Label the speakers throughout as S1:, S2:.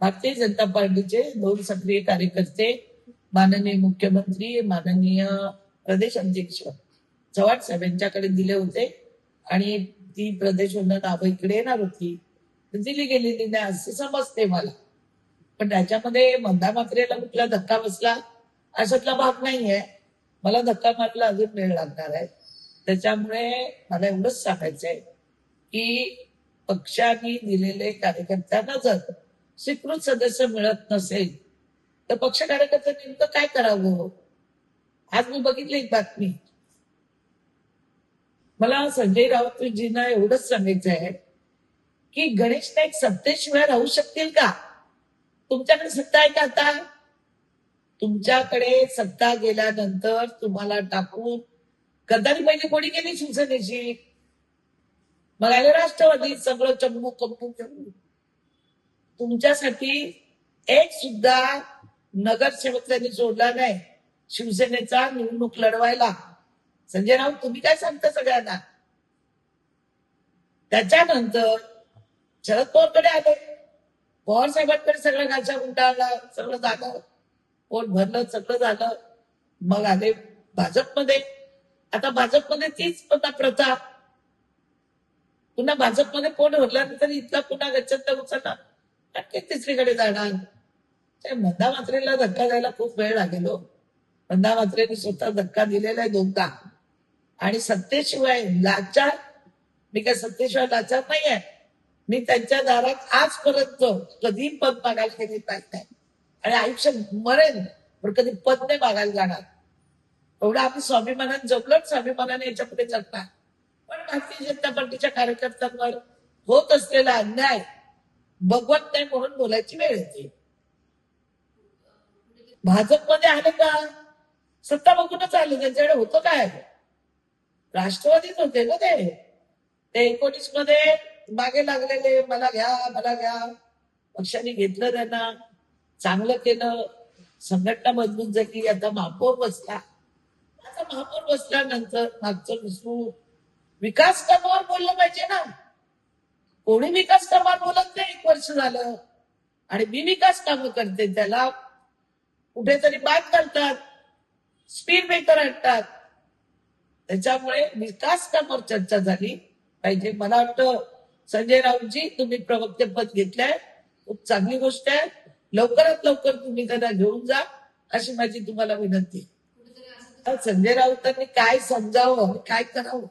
S1: भारतीय जनता पार्टीचे 2 सक्रिय कार्यकर्ते, माननीय मुख्यमंत्री, माननीय प्रदेश अध्यक्ष चव्हाण साहेब यांच्याकडे दिले होते आणि ती प्रदेशवरून नावं इकडे येणार होती, दिली गेलेली नाही असे समजते मला. पण त्याच्यामध्ये मंदा मात्रेला कुठला धक्का बसला अशातला भाग नाहीये. मला धक्का मारला अजून वेळ लागणार आहे. त्याच्यामुळे मला एवढंच सांगायचंय की पक्षाने दिलेले कार्यकर्त्यांना जर स्वीकृत सदस्य मिळत नसेल तर पक्ष कार्यकर्ते नेमकं काय करावं. आज मी बघितली एक बातमी. मला संजय राऊतजींना एवढंच सांगायचं आहे की गणेश नाईक सत्तेशिवाय राहू शकतील का. तुमच्याकडे सत्ता आहे का आता. तुमच्याकडे सत्ता गेल्यानंतर तुम्हाला टाकून गद्दारी पहिली कोणी केली शिवसेनेची. मग आले राष्ट्रवादी सगळं चंबू कंपू घेऊन. तुमच्यासाठी एक सुद्धा नगरसेवक त्यांनी सोडला नाही शिवसेनेचा निवडणूक लढवायला. संजय राऊत तुम्ही काय सांगता सगळ्यांना. त्याच्यानंतर शरद पवारकडे आले. पवार साहेबांकडे सगळं गाचा उंटाळला, सगळं झालं, पोट भरलं, सगळं झालं. मग आले भाजपमध्ये. आता भाजपमध्ये तीच प्रथा. पुन्हा भाजपमध्ये पोट भरल्यानंतर इथला पुन्हा गच्छंत उचलणार आणि तिसरीकडे जाणार. मंदा मात्रेला धक्का द्यायला खूप वेळ लागेल. मंदा मात्रेने स्वतः धक्का दिलेला आहे 2दा. आणि सत्तेशिवाय लाचार. मी काय सत्तेशिवाय लाचार नाहीये. मी त्यांच्या दारात आजपर्यंत कधी पद मागायला गेली नाही आणि आयुष्य मरेन पण कधी पद नाही मागायला जाणार. एवढं आम्ही स्वाभिमानाने जगलो, स्वाभिमानाने याच्या पुढे जगणार. पण भारतीय जनता पार्टीच्या कार्यकर्त्यांवर होत असलेला अन्याय बघवत नाही म्हणून बोलायची वेळ येते. भाजपमध्ये आले का सत्ता बघूनच आले. त्यांच्याकडे होतं काय. राष्ट्रवादीच होते ना ते 19 मध्ये मागे लागलेले. मला घ्या मला घ्या. पक्षाने घेतलं, त्यांना चांगलं केलं, संघटना मजबूत झाली. आता महापौर बसला. आता महापौर बसल्यानंतर मागचं विसरू विकास कामावर बोललं पाहिजे ना. कोणी विकास कामावर बोलत नाही. 1 वर्ष झालं आणि मी विकास कामं करते त्याला कुठेतरी बाद करतात, स्पीड ब्रेकर आणतात. त्याच्यामुळे विकास कामावर चर्चा झाली पाहिजे. मला वाटतं संजय राऊतजी तुम्ही प्रवक्तेपद घेतलंय, खूप चांगली गोष्ट आहे. लवकरात लवकर तुम्ही त्यांना घेऊन जा अशी माझी तुम्हाला विनंती. संजय राऊतांनी काय समजावं काय करावं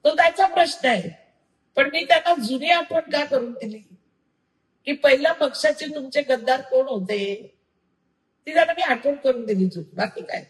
S1: तो त्याचा प्रश्न आहे. पण मी त्यांना जुनी आठवण का करून दिली की पहिल्या पक्षाचे तुमचे गद्दार कोण होते ती त्यांना मी आठवण करून दिली. बाकी काय.